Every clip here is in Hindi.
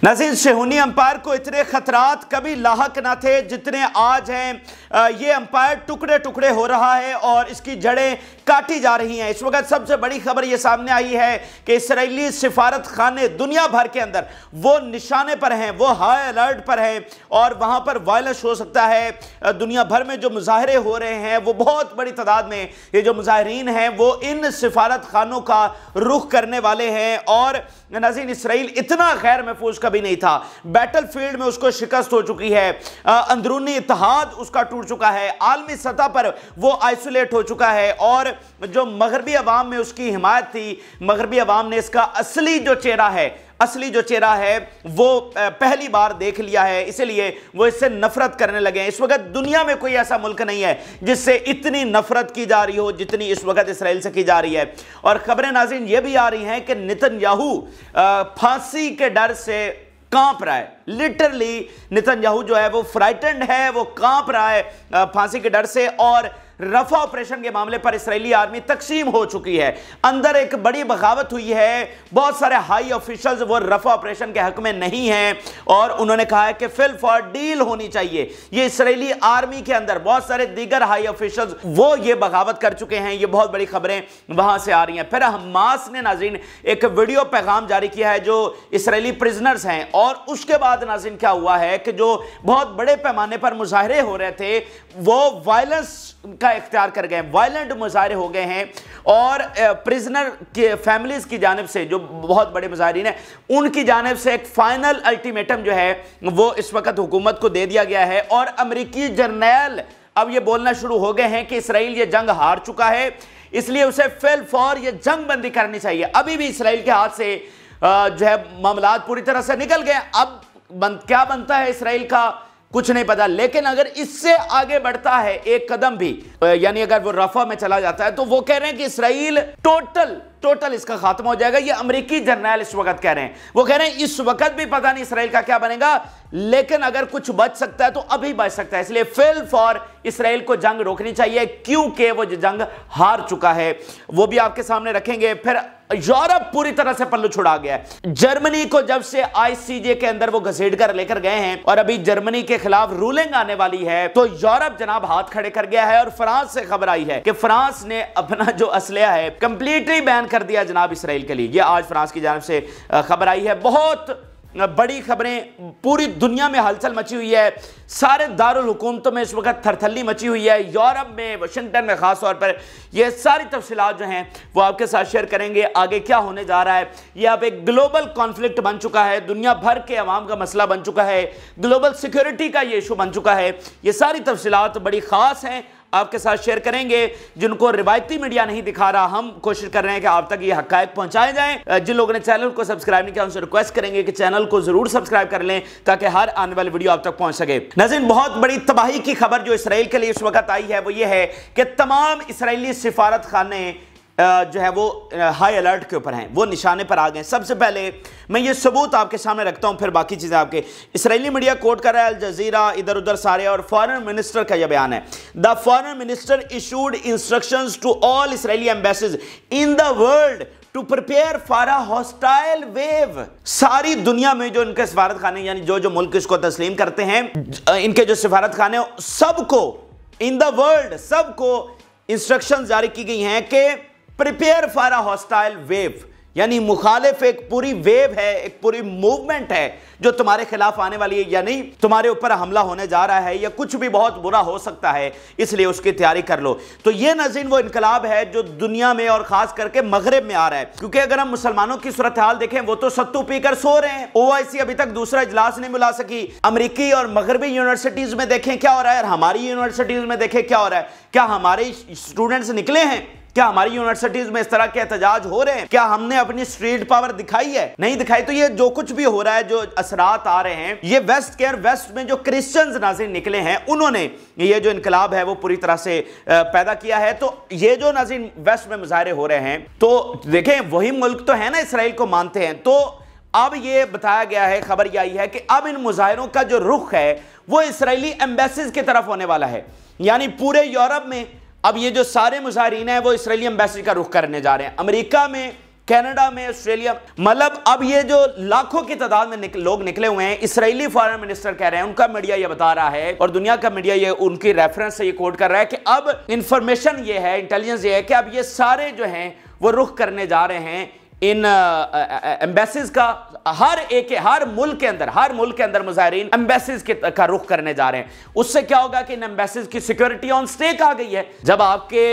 नाज़रीन, सेहूनी अंपायर को इतने खतरात कभी लाहक न थे जितने आज हैं। ये अंपायर टुकड़े टुकड़े हो रहा है और इसकी जड़ें काटी जा रही हैं। इस वक्त सबसे बड़ी खबर ये सामने आई है कि इसराइली सिफारत खाने दुनिया भर के अंदर वो निशाने पर हैं, वो हाई अलर्ट पर हैं और वहाँ पर वायलेंस हो सकता है। दुनिया भर में जो मुजाहरे हो रहे हैं वो बहुत बड़ी तादाद में ये जो मुजाहरीन हैं वो इन सिफारत खानों का रुख करने वाले हैं। और नाज़रीन, इसराइल इतना गैर महफूज कभी नहीं था। बैटल फील्ड में उसको शिकस्त हो चुकी है, अंदरूनी इत्तेहाद उसका टूट चुका है, आलमी सतह पर वो आइसोलेट हो चुका है और जो मगरबी अवाम में उसकी हिमायत थी, मगरबी अवाम ने इसका असली जो चेहरा है वो पहली बार देख लिया है, इसलिए वो इससे नफरत करने लगे हैं। इस वक्त दुनिया में कोई ऐसा मुल्क नहीं है जिससे इतनी नफरत की जा रही हो जितनी इस वक्त इसराइल से की जा रही है। और खबरें नाज़रीन ये भी आ रही हैं कि नेतन्याहू फांसी के डर से कांप रहा है। लिटरली नेतन्याहू जो है वो फ्राइटेंड है, वो कांप रहा है फांसी के डर से। और रफा ऑपरेशन के मामले पर इसराइली आर्मी तकसीम हो चुकी है। अंदर एक बड़ी बगावत हुई है, बहुत सारे हाई ऑफिशियल्स वो रफा ऑपरेशन के हक में नहीं हैं और उन्होंने कहा है कि फिल फॉर डील होनी चाहिए। ये इसराइली आर्मी के अंदर बहुत सारे दीगर हाई ऑफिशियल्स वो ये बगावत कर चुके हैं। ये बहुत बड़ी खबरें वहां से आ रही हैं। फिर हमास ने नाज़रीन एक वीडियो पैगाम जारी किया है जो इसराइली प्रिजनर्स हैं और उसके बाद नाज़रीन क्या हुआ है कि जो बहुत बड़े पैमाने पर मुजाहरे हो रहे थे वो वायलेंस का इख्तियार कर गए, वायलेंट मुजाहरे हो गए हैं। और प्रिजनर के फैमिलीज की जानिब से जो बहुत बड़े मुजाहरीन हैं उनकी जानिब से एक फाइनल अल्टीमेटम जो है वो इस वक्त हुकूमत को दे दिया गया है। और अमेरिकी जर्नैल अब ये बोलना शुरू हो गए हैं कि इसराइल ये जंग हार चुका है, इसलिए उसे फेल फॉर ये जंग बंदी करनी चाहिए। अभी भी इसराइल के हाथ से जो है मामलात पूरी तरह से निकल गए। अब क्या बनता है इसराइल का कुछ नहीं पता, लेकिन अगर इससे आगे बढ़ता है एक कदम भी, यानी अगर वो रफा में चला जाता है तो वो कह रहे हैं कि इसराइल टोटल इसका खात्मा हो जाएगा। ये अमेरिकी जर्नैल इस वक्त कह रहे हैं। वो कह रहे हैं इस वक्त भी पता नहीं इसराइल का क्या बनेगा, लेकिन अगर कुछ बच सकता है तो अभी बच सकता है। इसलिए फेल फॉर इसराइल को जंग रोकनी चाहिए क्योंकि वो जंग हार चुका है। वो भी आपके सामने रखेंगे। फिर यूरोप पूरी तरह से पल्लू छुड़ा गया है। जर्मनी को जब से आईसीजे के अंदर वो घसीट कर लेकर गए हैं और अभी जर्मनी के खिलाफ रूलिंग आने वाली है तो यूरोप जनाब हाथ खड़े कर गया है। और फ्रांस से खबर आई है कि फ्रांस ने अपना जो असलहा है कंप्लीटली बैन कर दिया जनाब इसराइल के लिए। ये आज फ्रांस की जानिब से खबर आई है। बहुत बड़ी खबरें, पूरी दुनिया में हलचल मची हुई है, सारे दारुल हुकूमतों में इस वक्त थरथल्ली मची हुई है, यूरोप में, वाशिंगटन में खास तौर पर। ये सारी तफसीलात जो हैं वो आपके साथ शेयर करेंगे। आगे क्या होने जा रहा है, ये अब एक ग्लोबल कॉन्फ्लिक्ट बन चुका है, दुनिया भर के अवाम का मसला बन चुका है, ग्लोबल सिक्योरिटी का ये इशू बन चुका है। ये सारी तफसीलात बड़ी खास हैं, आपके साथ शेयर करेंगे जिनको रिवायती मीडिया नहीं दिखा रहा। हम कोशिश कर रहे हैं कि आप तक ये हक़ाइक़ पहुंचाए जाएं। जिन लोगों ने चैनल को सब्सक्राइब नहीं किया उनसे रिक्वेस्ट करेंगे कि चैनल को जरूर सब्सक्राइब कर लें ताकि हर आने वाली वीडियो आप तक पहुंच सके। नाज़रीन, बहुत बड़ी तबाही की खबर जो इसराइल के लिए इस वक्त आई है वो ये है कि तमाम इसराइली सिफारत खाने जो है वो हाई अलर्ट के ऊपर हैं, वो निशाने पर आ गए। सबसे पहले मैं ये सबूत आपके सामने रखता हूं, फिर बाकी चीज़ें आपके। इसराइली मीडिया कोट कर रहा है, अल जज़ीरा, इधर उधर सारे, और फॉरेन मिनिस्टर का यह बयान है। The foreign minister issued instructions to all Israeli embassies in the world to prepare for a hostile wave. सारी दुनिया में जो इनके सिफारत खाने यानी जो मुल्क इसको तस्लीम करते हैं, इनके जो सिफारत खाने, सबको इन द वर्ल्ड सबको इंस्ट्रक्शंस जारी की गई हैं कि prepare for a hostile wave, यानी मुखालिफ एक पूरी वेव है, एक पूरी मूवमेंट है जो तुम्हारे खिलाफ आने वाली है, यानी तुम्हारे ऊपर हमला होने जा रहा है या कुछ भी बहुत बुरा हो सकता है, इसलिए उसकी तैयारी कर लो। तो ये नाज़रीन वो इनकलाब है जो दुनिया में और खास करके मगरब में आ रहा है। क्योंकि अगर हम मुसलमानों की सूरत हाल देखें वो तो सत्तू पीकर सो रहे हैं। OIC अभी तक दूसरा इजलास नहीं बुला सकी। अमेरिकी और मगरबी यूनिवर्सिटीज में देखें क्या हो रहा है और हमारी यूनिवर्सिटीज में देखें क्या हो रहा है। क्या हमारे स्टूडेंट्स निकले हैं? क्या हमारी यूनिवर्सिटीज में इस तरह के एहतजाज हो रहे हैं? क्या हमने अपनी स्ट्रीट पावर दिखाई है? नहीं दिखाई। तो ये जो कुछ भी हो रहा है, जो असरात आ रहे हैं, ये वेस्ट में जो क्रिश्चियंस नाज़रीन निकले हैं उन्होंने ये जो इनकलाब है वो पूरी तरह से पैदा किया है। तो ये जो नाज़रीन वेस्ट में मुजाहरे हो रहे हैं, तो देखें वही मुल्क तो है ना इसराइल को मानते हैं। तो अब ये बताया गया है, खबर ये आई है कि अब इन मुजाहरों का जो रुख है वो इसराइली एम्बेसीज की तरफ होने वाला है। यानी पूरे यूरोप में अब ये जो सारे मुजाहरीन हैं वो इसराइली एम्बेसी का रुख करने जा रहे हैं। अमेरिका में कनाडा में, ऑस्ट्रेलिया, मतलब अब ये जो लाखों की तादाद में लोग निकले हुए हैं, इसराइली फॉरेन मिनिस्टर कह रहे हैं, उनका मीडिया ये बता रहा है और दुनिया का मीडिया ये उनकी रेफरेंस से ये कोट कर रहा है कि अब इंफॉर्मेशन ये है, इंटेलिजेंस ये है कि अब ये सारे जो हैं वो रुख करने जा रहे हैं इन एम्बेसीज का, हर मुल्क के अंदर मुजाहिरीन एम्बेसीज का रुख करने जा रहे हैं। उससे क्या होगा कि इन एम्बेसीज की सिक्योरिटी ऑन स्टेक आ गई है। जब आपके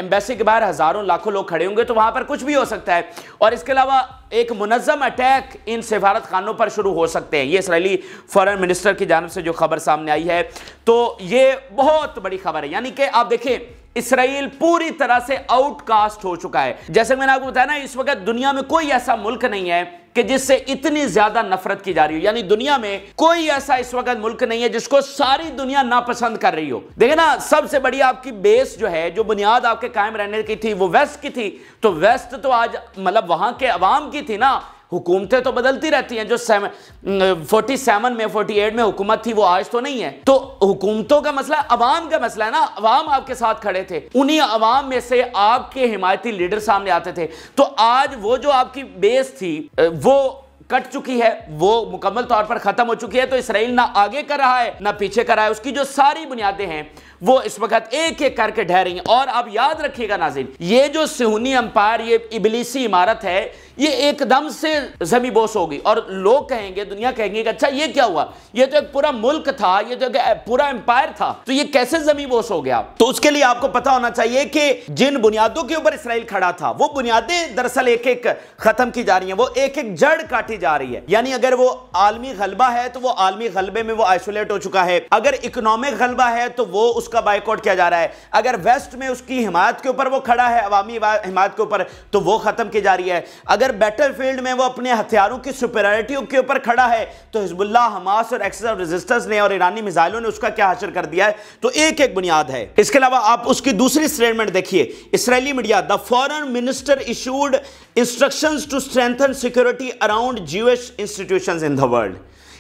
एम्बेसी के बाहर हजारों लाखों लोग खड़े होंगे तो वहां पर कुछ भी हो सकता है, और इसके अलावा एक मुनज़्ज़म अटैक इन सफारत खानों पर शुरू हो सकते हैं। ये इसराइली फॉरेन मिनिस्टर की जानिब से जो खबर सामने आई है, तो ये बहुत बड़ी खबर है। यानी कि आप देखें, इसराइल पूरी तरह से आउटकास्ट हो चुका है। जैसे मैंने आपको बताया ना, इस वक्त दुनिया में कोई ऐसा मुल्क नहीं है कि जिससे इतनी ज्यादा नफरत की जा रही हो। यानी दुनिया में कोई ऐसा इस वक्त मुल्क नहीं है जिसको सारी दुनिया नापसंद कर रही हो। देखिए ना, सबसे बड़ी आपकी बेस जो है, जो बुनियाद आपके कायम रहने की थी, वो वेस्ट की थी। तो वेस्ट तो आज मतलब वहां के अवाम की थी ना। हुकूमतें तो बदलती रहती हैं, जो 47 में 48 में हुकूमत थी वो आज तो नहीं है। तो हुकूमतों का मसला अवाम का मसला है ना। अवाम आपके साथ खड़े थे, उन्हीं अवाम में से आपके हिमायती लीडर सामने आते थे। तो आज वो जो आपकी बेस थी वो कट चुकी है, वो मुकम्मल तौर पर खत्म हो चुकी है। तो इसराइल ना आगे कर रहा है ना पीछे कर रहा है। उसकी जो सारी बुनियादें हैं वो इस वक्त एक एक करके ढह रही हैं। और आप याद रखिएगा नाज़रीन, ये जो सिहूनी एम्पायर, ये इबलीसी इमारत है, ये एकदम से ज़मीबोस होगी और लोग कहेंगे, दुनिया कहेंगे कि अच्छा ये क्या हुआ, ये तो एक पूरा मुल्क था, ये तो एक पूरा एम्पायर था, तो ये कैसे ज़मीबोस हो गया। तो उसके लिए आपको पता होना चाहिए कि जिन बुनियादों के ऊपर इसराइल खड़ा था, वो बुनियादें दरअसल एक एक खत्म की जा रही हैं, वो एक एक जड़ काटी जा रही है। यानी अगर वो आलमी गलबा है तो वो आलमी गलबे में वो आइसोलेट हो चुका है। अगर इकोनॉमिक गलबा है तो वो उसका बाइकआउट किया जा रहा है। अगर वेस्ट में उसकी हिमायत के ऊपर वो खड़ा है, अवामी हिमायत के ऊपर, तो वो खत्म की जा रही है। अगर बैटलफील्ड में वो अपने हथियारों की सुपीरियरिटी के ऊपर खड़ा है, तो हिजबुल्लाह, हमास और एक्सेस ऑफ रेजिस्टेंस ने और ईरानी मिसाइलों ने उसका क्या हासिल कर दिया है। तो एक एक बुनियाद है। इसके अलावा आप उसकी दूसरी स्टेटमेंट देखिए, Israeli media, the foreign minister issued instructions to strengthen security around Jewish institutions in the world.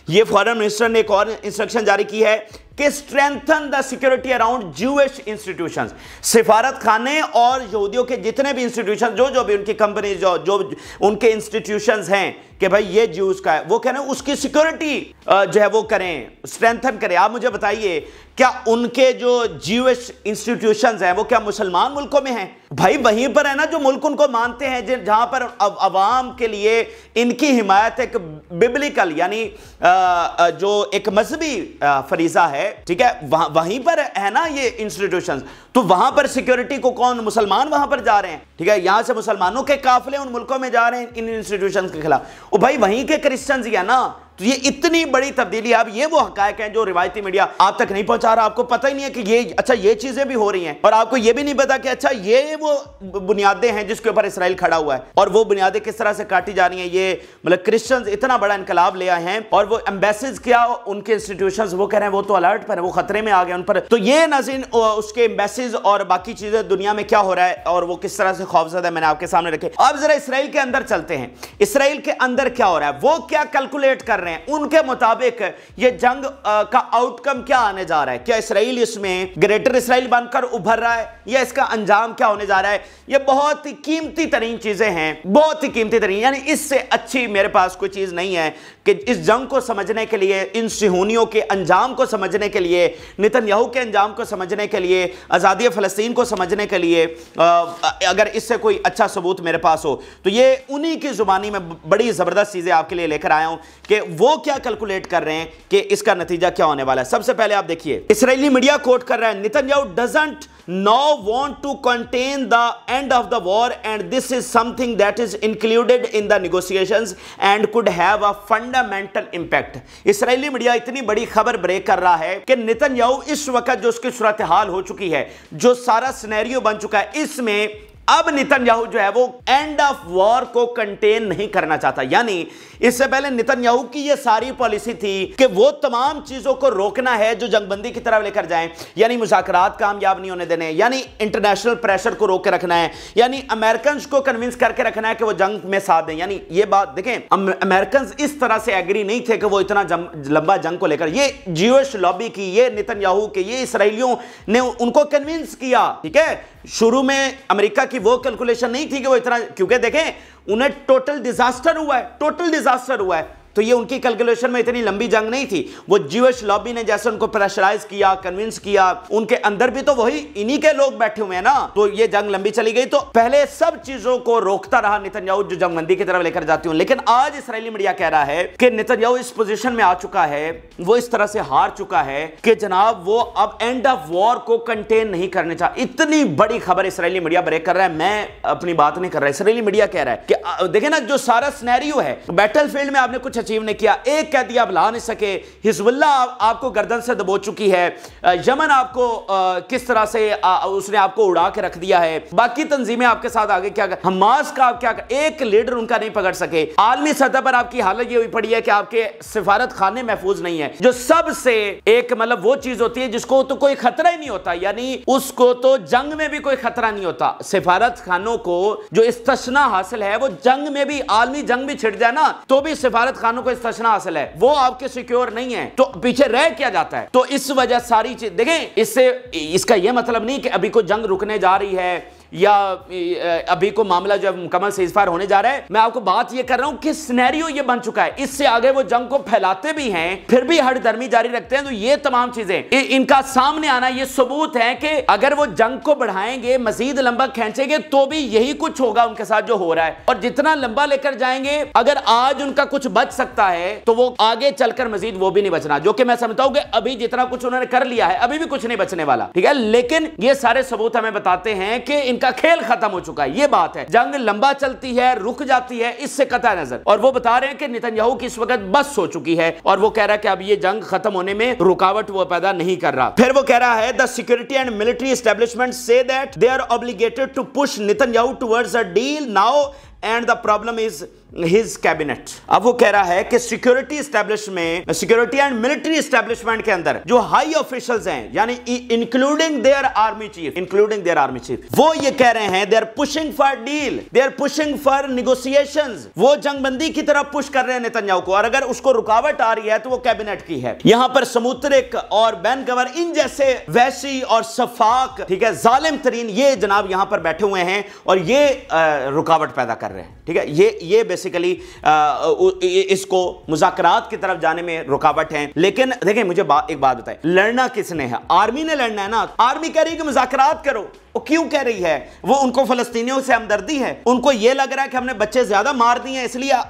ये फॉरेन मिनिस्टर ने एक और इंस्ट्रक्शन जारी की है कि strengthen the security around Jewish institutions, सिफारत खाने और यहूदियों के जितने भी इंस्टीट्यूशन, जो भी उनकी कंपनी, जो उनके इंस्टीट्यूशंस हैं कि भाई ये ज्यूज का है, वो कह रहे हैं उसकी सिक्योरिटी जो है वो करें, स्ट्रेंथन करें। आप मुझे बताइए, क्या उनके जो ज्यूइश इंस्टीट्यूशंस हैं वो क्या मुसलमान मुल्कों में हैं? भाई वहीं पर है ना जो मुल्क उनको मानते हैं, जहां पर अवाम के लिए इनकी हिमायत एक बिब्लिकल, यानी जो एक मजहबी फरीजा है, ठीक है, वहीं पर है ना ये इंस्टीट्यूशंस। तो वहां पर सिक्योरिटी को कौन, मुसलमान वहां पर जा रहे हैं, ठीक है, यहां से मुसलमानों के काफिले उन मुल्कों में जा रहे हैं इन इंस्टीट्यूशंस के खिलाफ। ओ भाई वहीं के क्रिश्चियंस ही है ना। तो ये इतनी बड़ी तब्दीली, अब ये वो हकायक हैं जो रिवायती मीडिया आप तक नहीं पहुंचा रहा। आपको पता ही नहीं है कि ये अच्छा ये चीजें भी हो रही हैं, और आपको ये भी नहीं पता कि अच्छा ये वो बुनियादें हैं जिसके ऊपर इसराइल खड़ा हुआ है, और वो बुनियादें किस तरह से काटी जा रही हैं। ये मतलब क्रिश्चियंस इतना बड़ा इनकलाब ले आए हैं, और वो एम्बेसीज क्या, उनके इंस्टीट्यूशंस, वो कह रहे हैं वो तो अलर्ट पर है, वो खतरे में आ गए उन पर। तो ये नाज़रीन उसके एम्बेसीज और बाकी चीजें दुनिया में क्या हो रहा है और वो किस तरह से खौफजदा है, मैंने आपके सामने रखे। अब जरा इसराइल के अंदर चलते हैं। इसराइल के अंदर क्या हो रहा है, वो क्या कैलकुलेट कर रहे हैं, उनके मुताबिक ये जंग का आउटकम क्या आने जा रहा है। क्या इसराइल इसमें ग्रेटर इसराइल बनकर उभर रहा है, या इसका अंजाम क्या होने जा रहा है। ये बहुत ही कीमती तरीन चीजें हैं, बहुत ही कीमती तरीन, यानी इससे अच्छी मेरे पास कोई चीज नहीं है कि इस जंग को समझने के लिए, इन सिहूनियों के अंजाम को समझने के लिए, नेतन्याहू के अंजाम को समझने के लिए, आज़ादी फ़लस्तीन को समझने के लिए, अगर इससे कोई अच्छा सबूत मेरे पास हो, तो ये उन्हीं की ज़ुबानी में बड़ी ज़बरदस्त चीज़ें आपके लिए लेकर आया हूं कि वो क्या कैलकुलेट कर रहे हैं कि इसका नतीजा क्या होने वाला है। सबसे पहले आप देखिए, इसराइली मीडिया कोट कर रहा है, Netanyahu doesn't now want to contain the end of the war, and this is something that is included in the negotiations and could have a fundamental impact। Israeli media इतनी बड़ी खबर ब्रेक कर रहा है कि नेतन्याहू इस वक्त जो उसकी सूरत हाल हो चुकी है, जो सारा सिनेरियो बन चुका है, इसमें अब नेतन्याहू जो है वो एंड ऑफ वॉर को कंटेन नहीं करना चाहता। यानी इससे पहले नेतन्याहू की ये सारी पॉलिसी थी कि वो तमाम चीजों को रोकना है जो जंगबंदी की तरफ लेकर जाएं, यानी मुज़ाकरात कामयाब नहीं होने देने, यानी इंटरनेशनल प्रेशर को रोक के रखना है, यानी अमेरिकन को कन्विंस करके रखना है कि वो जंग में साथ दें। यानी ये बात देखें, अमेरिकन इस तरह से एग्री नहीं थे कि वो इतना लंबा जंग को लेकर, ये ज्यूइश लॉबी की, ये नेतन्याहू के, ये इसराइलियों ने उनको कन्विंस किया, ठीक है, शुरू में अमेरिका की वो कैलकुलेशन नहीं थी कि वो इतना, क्योंकि देखें उन्हें टोटल डिजास्टर हुआ है, टोटल डिजास्टर हुआ है, तो ये उनकी कैलकुलेशन में इतनी लंबी जंग नहीं थी। वो ज्यूइश लॉबी ने जैसे उनको प्रेशराइज किया, कन्विंस किया, उनके अंदर भी तो वही इन्हीं के लोग बैठे हुए हैं ना, तो ये जंग लंबी चली गई। तो पहले सब चीजों को रोकता रहा नेतन्याहू, जो जंगबंदी की तरफ लेकर जाती हूं। लेकिन आज इस्राएली मीडिया कह रहा है कि नेतन्याहू इस पोजीशन में आ चुका है, वो इस तरह से हार चुका है कि जनाब वो अब एंड ऑफ वॉर को कंटेन नहीं करने चाह। इतनी बड़ी खबर इस्राएली मीडिया ब्रेक कर रहा है, मैं अपनी बात नहीं कर रहा, इस्राएली मीडिया कह रहा है कि देखे ना, जो सारा सिनेरियो है बैटलफील्ड में आपने कुछ अचीव नहीं किया, एक कैदी आप ला नहीं सके, हिजबुल्लाह आपको गर्दन से दबो चुकी है, यमन आपको किस तरह से उसने आपको उड़ा के रख दिया है, बाकी तंजीमें आपके साथ आगे क्या कर, हमास का आप क्या कर, एक लीडर उनका नहीं पकड़ सके। आलमी सतह पर आपकी हालत ये हुई पड़ी है कि आपके सिफारत खाने महफूज नहीं है, जो सबसे एक मतलब वो चीज होती है जिसको तो कोई खतरा ही नहीं होता, यानी उसको तो जंग में भी कोई खतरा नहीं होता। सिफारत खानों को जो इस्तिस्ना हासिल है, वो जंग में भी, आलमी जंग भी छिड़ जाए ना तो भी सिफारत खानों को इस्तिस्ना हासिल है, वो आपके सिक्योर नहीं है, तो पीछे रह क्या जाता है। तो इस वजह सारी चीज देखें, इससे इसका यह मतलब नहीं कि अभी को जंग रुकने जा रही है या अभी को मामला जो मुकम्मल सीज़फायर होने जा रहा है। मैं आपको बात ये कर रहा हूं कि सिनेरियो ये बन चुका है, इससे आगे वो जंग को फैलाते भी हैं, फिर भी हठधर्मी जारी रखते हैं। तो ये तमाम चीजें इनका सामने आना ये सबूत है कि अगर वो जंग को बढ़ाएंगे, मजीद लंबा खींचेंगे, तो भी यही कुछ होगा उनके साथ जो हो रहा है। और जितना लंबा लेकर जाएंगे, अगर आज उनका कुछ बच सकता है तो वो आगे चलकर मजीद वो भी नहीं बचना, जो कि मैं समझता हूं कि अभी जितना कुछ उन्होंने कर लिया है, अभी भी कुछ नहीं बचने वाला, ठीक है। लेकिन ये सारे सबूत हमें बताते हैं कि का खेल खत्म हो चुका है। ये बात है, जंग लंबा चलती है, रुक जाती है, इससे कतई नजर। और वो बता रहे हैं कि नेतन्याहू की इस वक्त बस हो चुकी है, और वो कह रहा है कि अब ये जंग खत्म होने में रुकावट वो पैदा नहीं कर रहा। फिर वो कह रहा है, the security and military establishment से that they are obligated to push Netanyahu towards a deal now and the problem is his cabinet. अब वो कह रहा है कि security establishment, security and military establishment के अंदर जो हाई ऑफिशियल्स हैं, यानी इंक्लूडिंग देयर आर्मी चीफ, वो ये कह रहे हैं, they are pushing for deal, they are pushing for negotiations. वो जंगबंदी की तरफ पुश कर रहे हैं नेतन्याहू को, और अगर उसको रुकावट आ रही है तो वो कैबिनेट की है। यहां पर समुद्रिक और बैन गवर, इन जैसे वैसी और सफाक, ठीक है, जालिम तरीन ये जनाब यहां पर बैठे हुए हैं और ये रुकावट पैदा कर रहे हैं, ठीक है। ये बेसिकली इसको मुज़ाकरात की तरफ जाने में रुकावट है। लेकिन देखें, मुझे एक बात बताएं, लड़ना किसने है? आर्मी ने लड़ना है ना। आर्मी कह रही है कि मुज़ाकरात करो, वो क्यों कह रही है? वो उनको फलस्तीनियों से हमदर्दी है, उनको ये लग रहा है कि हमने बच्चे ज्यादा मार दिए हैं,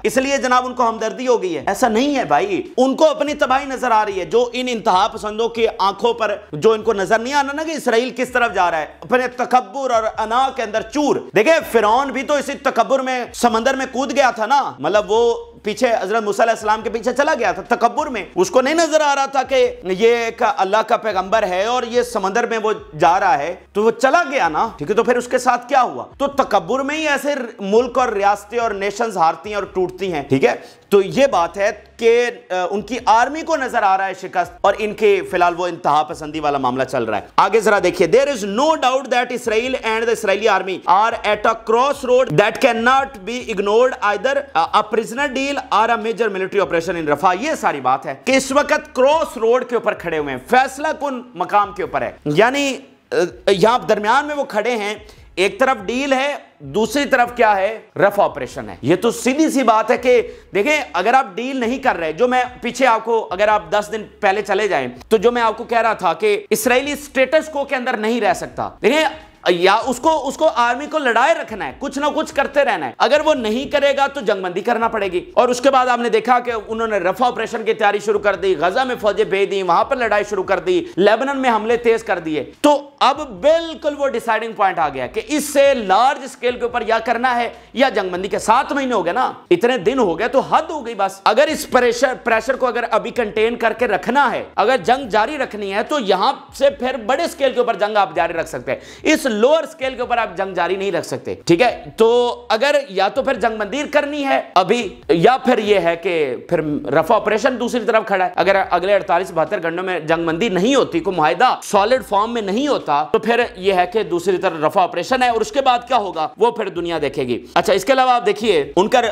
इसलिए जनाब उनको हमदर्दी हो गई है। ऐसा नहीं है भाई, उनको अपनी तबाही नजर आ रही है। जो इन इंतहा पसंदों की आंखों पर जो इनको नजर नहीं आना ना कि इसराइल किस तरफ जा रहा है, अपने तकब्बुर और अना के अंदर चूर। देखे, फिरौन भी तो इसी तकब्बुर में समंदर में कूद गया था ना, मतलब वो पीछे हजरत मूसा अलैहिस्सलाम के पीछे चला गया था तकब्बुर में। उसको नहीं नजर आ रहा था कि ये एक अल्लाह का पैगंबर है और ये समंदर में वो जा रहा है, तो वो चला गया ना, ठीक है। तो फिर उसके साथ क्या हुआ? तो तकब्बुर में ही ऐसे मुल्क और रियासतें और नेशंस हारती हैं और टूटती हैं, ठीक है। तो ये बात है कि उनकी आर्मी को नजर आ रहा है शिकस्त, और इनके फिलहाल वो इंतहा पसंदी वाला मामला चल रहा है। आगे जरा देखिए, there is no doubt that Israel and the Israeli army are at a crossroad that can not be ignored either a prisoner deal or a major military operation in Rafah. ये सारी बात है कि इस वक्त क्रॉस रोड के ऊपर खड़े हुए हैं, फैसला कुन मकाम के ऊपर है, यानी यहां दरमियान में वो खड़े हैं। एक तरफ डील है, दूसरी तरफ क्या है? रफ ऑपरेशन है। ये तो सीधी सी बात है कि देखें, अगर आप डील नहीं कर रहे, जो मैं पीछे आपको, अगर आप 10 दिन पहले चले जाएं, तो जो मैं आपको कह रहा था कि इसराइली स्टेटस को के अंदर नहीं रह सकता। देखें, या उसको आर्मी को लड़ाए रखना है, कुछ ना कुछ करते रहना है। अगर वो नहीं करेगा तो जंगबंदी करना पड़ेगी। और उसके बाद आपने देखा कि उन्होंने रफा ऑपरेशन की तैयारी शुरू कर दी, गजा में फौजें भेज दी, वहां पर लड़ाई शुरू कर दी, लेबनान में हमले तेज कर दिए। तो अब बिल्कुल वो डिसाइडिंग पॉइंट आ गया कि इससे लार्ज स्केल के ऊपर या करना है या जंगबंदी के। 7 महीने हो गए ना, इतने दिन हो गए, तो हद हो गई बस। अगर इस प्रेशर को अगर अभी कंटेन करके रखना है, अगर जंग जारी रखनी है, तो यहां से फिर बड़े स्केल के ऊपर जंग आप जारी रख सकते हैं, इस लोअर स्केल के ऊपर आप जंग जारी नहीं रख सकते, ठीक है। तो अगर या तो फिर जंगबंदी करनी है अभी, या फिर यह है कि फिर रफा ऑपरेशन दूसरी तरफ खड़ा है। अगर अगले 48-72 घंटों में जंगबंदी नहीं होती, कोई मुआहिदा सॉलिड फॉर्म में नहीं होता, तो फिर यह है कि दूसरी तरफ रफा ऑपरेशन है, और उसके बाद क्या होगा वो फिर दुनिया देखेगी। अच्छा, इसके अलावा आप देखिए उनका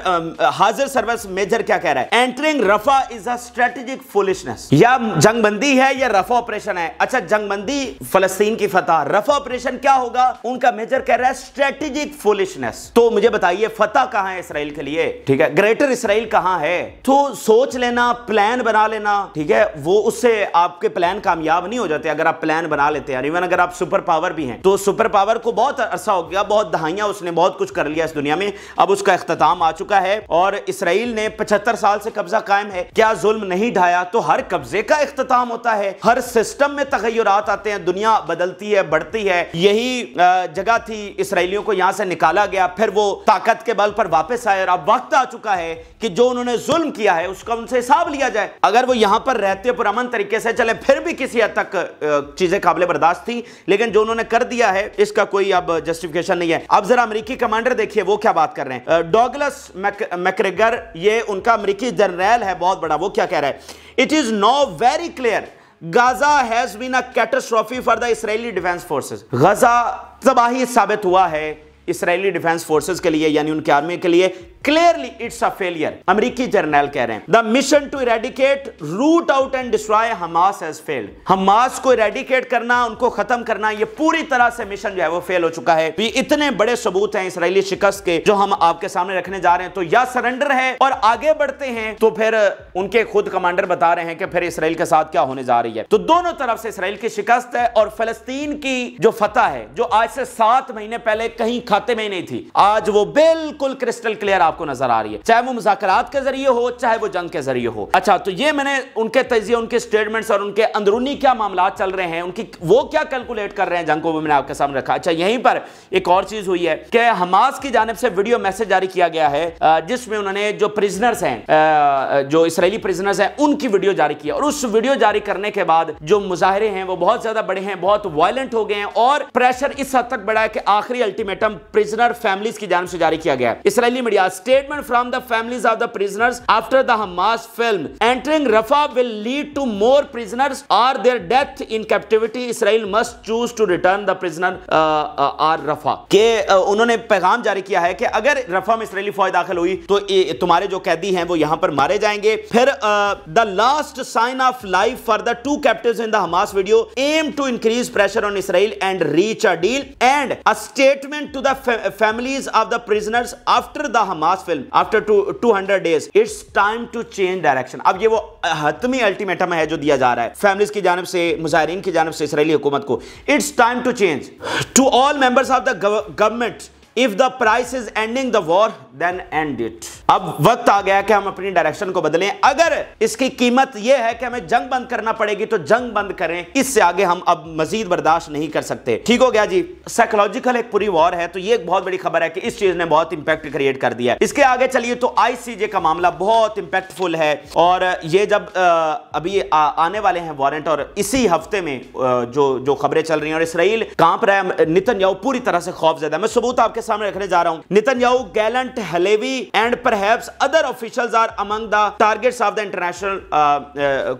हाजिर सर्विस मेजर क्या कह रहा है, entering Rafah is a strategic foolishness. या जंगबंदी है या रफा ऑपरेशन है। अच्छा, जंगबंदी फलस्तीन की फतह, रफा ऑपरेशन क्या होगा? होगा? उनका मेजर कह रहा है स्ट्रेटेजिक फुलिशनेस। तो मुझे बताइए फतह कहां है इसराइल के लिए? ठीक है, ग्रेटर इसराइल कहां है? तो सोच लेना, प्लान बना लेना, ठीक है, वो उससे आपके प्लान कामयाब नहीं हो जाते अगर आप प्लान बना लेते हैं। इवन अगर आप सुपर पावर भी हैं, तो सुपर पावर को बहुत अरसा हो गया, बहुत दहाइयां उसने बहुत कुछ कर लिया इस दुनिया में, अब उसका इख्तिताम आ चुका है और इसराइल ने 75 साल से कब्जा कायम है। क्या जुल्म नहीं ढाया? तो हर कब्जे का इख्तिताम होता है, हर सिस्टम में तगय्युरात आते हैं, दुनिया बदलती है, बढ़ती है। यही जगह थी, इसराइलियों को यहां से निकाला गया, फिर वो ताकत के बल पर वापस आए और अब वक्त आ चुका है कि जो उन्होंने जुल्म किया है उसका उनसे हिसाब लिया जाए। अगर वो यहां पर रहते पुरअमन तरीके से चले फिर भी किसी हद तक चीजें काबिल बर्दाश्त थी, लेकिन जो उन्होंने कर दिया है इसका कोई अब जस्टिफिकेशन नहीं है। अब जरा अमेरिकी कमांडर देखिए वो क्या बात कर रहे हैं। डॉगलस मैकग्रेगर, ये उनका अमेरिकी जनरल है बहुत बड़ा, वो क्या कह रहा है? It is now very clear Gaza has been a catastrophe for the Israeli defence forces. Gaza तबाही साबित हुआ है इजरायली डिफेंस फोर्सेस के लिए, यानी उनकी आर्मी के लिए। क्लियरली इट्स अ फेलियर, अमेरिकी जर्नल कह रहे हैं। The mission to eradicate, root out and destroy Hamas has failed. Hamas को इरेडिकेट करना, उनको खत्म करना, ये पूरी तरह से मिशन जो है वो फेल हो चुका है। तो ये इतने बड़े सबूत हैं इसराइली शिकस्त के जो हम आपके सामने रखने जा रहे हैं। तो या सरेंडर है और आगे बढ़ते हैं, तो फिर उनके खुद कमांडर बता रहे हैं कि फिर इसराइल के साथ क्या होने जा रही है। तो दोनों तरफ से इसराइल की शिकस्त है और फलस्तीन की जो फतह है, जो आज से 7 महीने पहले कहीं खाते में नहीं थी, आज वो बिल्कुल क्रिस्टल क्लियर आपको नजर आ रही है, चाहे वो मुज़ाकरात के जरिए हो, चाहे वो जंग के जरिए हो। अच्छा, तो ये मैंने उनके तजिए, उनके स्टेटमेंट्स और उनके अंदरूनी क्या मामला चल रहे हैं, उनकी वो क्या कैलकुलेट कर रहे हैं जंग को, वो मैंने आपके सामने रखा। अच्छा, यहीं पर एक और चीज हुई है कि हमास की जानिब से वीडियो मैसेज जारी किया गया है जिसमें उन्होंने जो प्रिजनर्स हैं, जो इसराइली प्रिजनर्स हैं, उनकी वीडियो जारी की। और उस वीडियो जारी करने के बाद जो मुजाहरे हैं वो बहुत ज्यादा बड़े हैं, बहुत वायलेंट हो गए हैं और प्रेशर इस हद तक बढ़ा है कि आखिरी अल्टीमेटम प्रिजनर फैमिलीज की जानिब से जारी किया गया है। Israeli media statement from the families of the prisoners after the Hamas film entering Rafah will lead to more prisoners और their death in captivity. Israel must choose to return the prisoner or Rafah. के उन्होंने पैगाम जारी किया है कि अगर रफा में इसराइली फौज दाखिल हुई तो तुम्हारे जो कैदी हैं वो यहां पर मारे जाएंगे। फिर the last sign of life for the 2 captives in the Hamas video aim to increase pressure on Israel and reach a deal and a statement to the families of the prisoners after the Hamas film after 200 days it's time to change direction. अब ये वो हतमी अल्टीमेटम है जो दिया जा रहा है फैमिलीज की जानिब से, मुजाहिरीन की जानिब से इसराइली हुकूमत को। It's time to change to all members of the government. If the price is ending the war, then end it. अब वक्त आ गया कि हम अपनी डायरेक्शन को बदलें। अगर इसकी कीमत यह है कि हमें जंग बंद करना पड़ेगी तो जंग बंद करें, इससे आगे हम अब मजीद बर्दाश्त नहीं कर सकते। ठीक हो गया जी। साइकोलॉजिकल एक पूरी वॉर है, तो ये एक बहुत बड़ी खबर है कि इस चीज ने बहुत इंपैक्ट क्रिएट कर दिया है। इसके आगे चलिए तो ICJ का मामला बहुत इंपैक्टफुल है और ये जब अभी आने वाले हैं वारंट और इसी हफ्ते में जो खबरें चल रही हैं और इसराइल कांप रहा है, नेतन्याहू पूरी तरह से खौफजदा है। मैं सबूत आपके सामने रखने जा रहा हूं। Netanyahu, Gallant, Halevi and perhaps other officials are among the targets of the international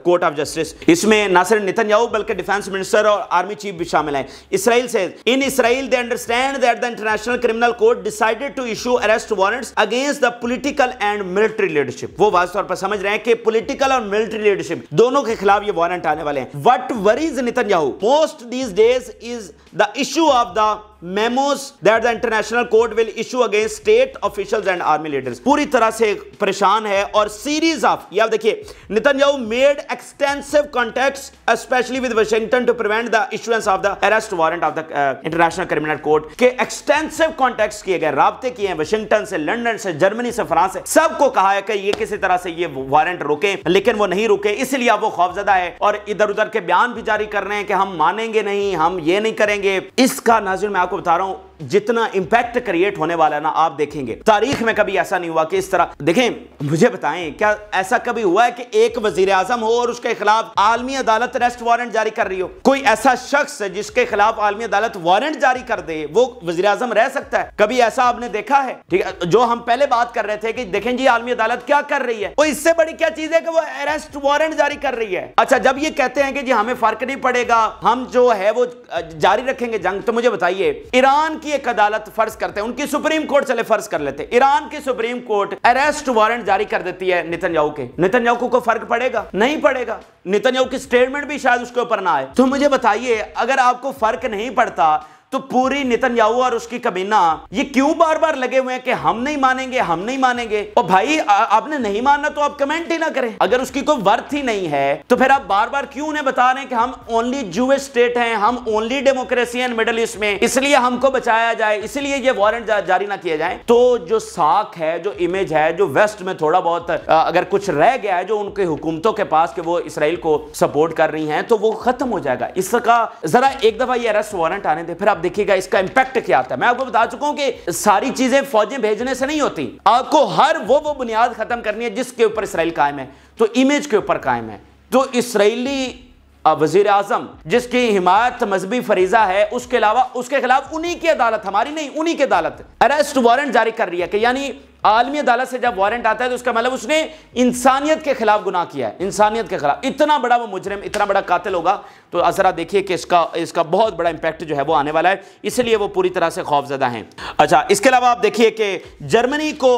court of justice. इसमें ना सिर्फ नेतन्याहू बल्कि डिफेंस मिनिस्टर और आर्मी चीफ भी शामिल हैं। इसराइल से in Israel they understand that the international criminal court decided to issue arrest warrants against the political and military leadership. वो वाज़ तौर पर समझ रहे हैं कि पॉलिटिकल और मिलिट्री लीडरशिप दोनों के खिलाफ ये वारंट आने वाले हैं। What worries Netanyahu most these days is the issue of the memos that the international court will issue against state officials and army leaders. पूरी तरह से परेशान है और सीरीज ऑफ, ये आप देखिए, Netanyahu made extensive contacts specially with Washington to prevent the issuance of the arrest warrant of the international criminal court के एक्सटेंसिव कॉन्टैक्ट्स किए गए, राब्ते किए हैं वाशिंगटन से, लंदन से, जर्मनी से, फ्रांस से, सबको कहा है कि ये किसी तरह से ये वारंट रोके, लेकिन वो नहीं रुके, इसलिए अब वो खौफजदा है और इधर उधर के बयान भी जारी कर रहे हैं कि हम मानेंगे नहीं, हम ये नहीं करेंगे। इसका नाज़रीन मैं आपको बता रहा हूं जितना इंपैक्ट क्रिएट होने वाला है ना, आप देखेंगे तारीख में कभी ऐसा नहीं हुआ कि इस तरह। देखें, मुझे बताएं, क्या ऐसा कभी हुआ है कि एक वजीर आजम हो और उसके खिलाफ आलमी अदालत अरेस्ट वारंट जारी कर रही हो? कोई ऐसा शख्स जिसके खिलाफ आलमी अदालत वारंट जारी कर दे वो वजीर आजम रह सकता है? कभी ऐसा आपने देखा है? ठीक है, जो हम पहले बात कर रहे थे कि देखें जी आलमी अदालत क्या कर रही है, वो इससे बड़ी क्या चीज है कि वो अरेस्ट वारंट जारी कर रही है। अच्छा, जब ये कहते हैं कि जी हमें फर्क नहीं पड़ेगा, हम जो है वो जारी रखेंगे जंग, तो मुझे बताइए, ईरान की एक अदालत फर्ज करते हैं, उनकी सुप्रीम कोर्ट चले फर्ज कर लेते, ईरान की सुप्रीम कोर्ट अरेस्ट वारंट जारी कर देती है नेतन्याहू के, नेतन्याहू को फर्क पड़ेगा? नहीं पड़ेगा। नेतन्याहू की स्टेटमेंट भी शायद उसके ऊपर ना आए। तो मुझे बताइए, अगर आपको फर्क नहीं पड़ता तो पूरी नेतन्याहू और उसकी कबीना ये क्यों बार बार लगे हुए हैं कि हम नहीं मानेंगे, हम नहीं मानेंगे। और भाई आपने नहीं मानना तो आप कमेंट ही ना करें। अगर उसकी कोई वर्थ ही नहीं है तो फिर आप बार बार क्यों उन्हें बता रहे हैं कि हम ओनली जूइश स्टेट हैं, हम ओनली डेमोक्रेसी हैं मिडिल ईस्ट में, इसलिए हमको बचाया जाए, इसलिए ये वारंट जारी ना किया जाए। तो जो साख है, जो इमेज है, जो वेस्ट में थोड़ा बहुत अगर कुछ रह गया है जो उनके हुकूमतों के पास कि वो इसराइल को सपोर्ट कर रही हैं, तो वो खत्म हो जाएगा। इसका जरा एक दफा ये अरेस्ट वारंट आने दे, फिर आप देखिएगा इसका इंपैक्ट क्या आता है। मैं आपको बता चुका हूं कि सारी चीजें फौजें भेजने से नहीं होती, आपको हर वो बुनियाद खत्म करनी है जिसके ऊपर इसराइल कायम है, तो इमेज के ऊपर कायम है। तो इसराइली वजीर आजम जिसकी हिमायत मजहबी फरीजा है, उसके अलावा उसके खिलाफ उन्हीं की अदालत, हमारी नहीं, उन्हीं की अदालत अरेस्ट वारंट जारी कर रही है कि यानी आलमी अदालत से जब वारंट आता है तो उसका मतलब उसने इंसानियत के खिलाफ गुनाह किया है, इंसानियत के खिलाफ। इतना बड़ा वो मुजरिम, इतना बड़ा कातिल होगा, तो जरा देखिए कि इसका बहुत बड़ा इंपैक्ट जो है वो आने वाला है, इसलिए वो पूरी तरह से खौफजदा हैं। अच्छा, इसके अलावा आप देखिए कि जर्मनी को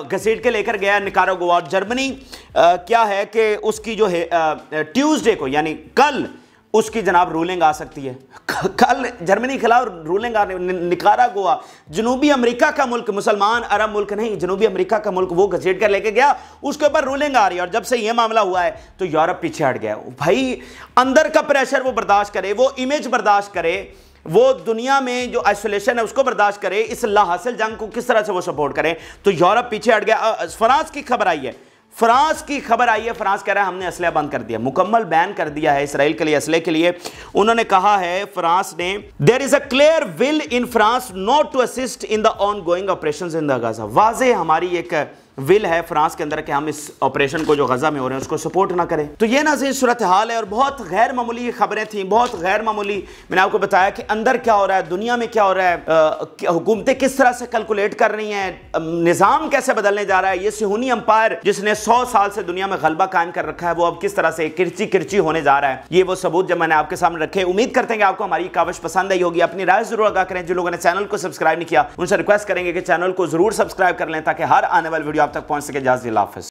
घसीट के लेकर गया निकारागुआ। जर्मनी क्या है कि उसकी जो है ट्यूसडे को यानी कल उसकी जनाब रूलिंग आ सकती है। कल जर्मनी के खिलाफ रूलिंग आ रही। निकारागुआ जनूबी अमेरिका का मुल्क, मुसलमान अरब मुल्क नहीं, जनूबी अमेरिका का मुल्क, वो घसीट कर लेके गया, उसके ऊपर रूलिंग आ रही है। और जब से ये मामला हुआ है तो यूरोप पीछे हट गया। भाई अंदर का प्रेशर वो बर्दाश्त करे, वो इमेज बर्दाश्त करे, वो दुनिया में जो आइसोलेशन है उसको बर्दाश्त करे, इस लाहासिल जंग को किस तरह से वो सपोर्ट करे, तो यूरोप पीछे हट गया। फ्रांस की खबर आई है, फ्रांस की खबर आई है, फ्रांस कह रहा है हमने असला बंद कर दिया, मुकम्मल बैन कर दिया है इसराइल के लिए असले के लिए। उन्होंने कहा है फ्रांस ने, there is a clear will in France not to assist in the ongoing operations in the Gaza. वाज़े हमारी एक विल है फ्रांस के अंदर कि हम इस ऑपरेशन को जो गजा में हो रहे हैं उसको सपोर्ट ना करें। तो ये नाज़रीन सूरत हाल है और बहुत गैर मामूली खबरें थी, बहुत गैर मामूली। मैंने आपको बताया कि अंदर क्या हो रहा है, दुनिया में क्या हो रहा है, हुकूमतें किस तरह से कैलकुलेट कर रही हैं, निज़ाम कैसे बदलने जा रहा है। ये सिहूनी अंपायर जिसने 100 साल से दुनिया में गलबा कायम कर रखा है, वो अब किस तरह से किरची किरची होने जा रहा है। ये वो सबूत जब मैंने आपके सामने रखे। उम्मीद करते हैं कि आपको हमारी काविश पसंद आई होगी। अपनी राय जरूर आगाह करें। जिन लोगों ने चैनल को सब्सक्राइब नहीं किया उनसे रिक्वेस्ट करेंगे कि चैनल को जरूर सब्सक्राइब कर लें ताकि हर आने वाली वीडियो आप तक पहुंच सके। अल्लाह हाफ़िज़।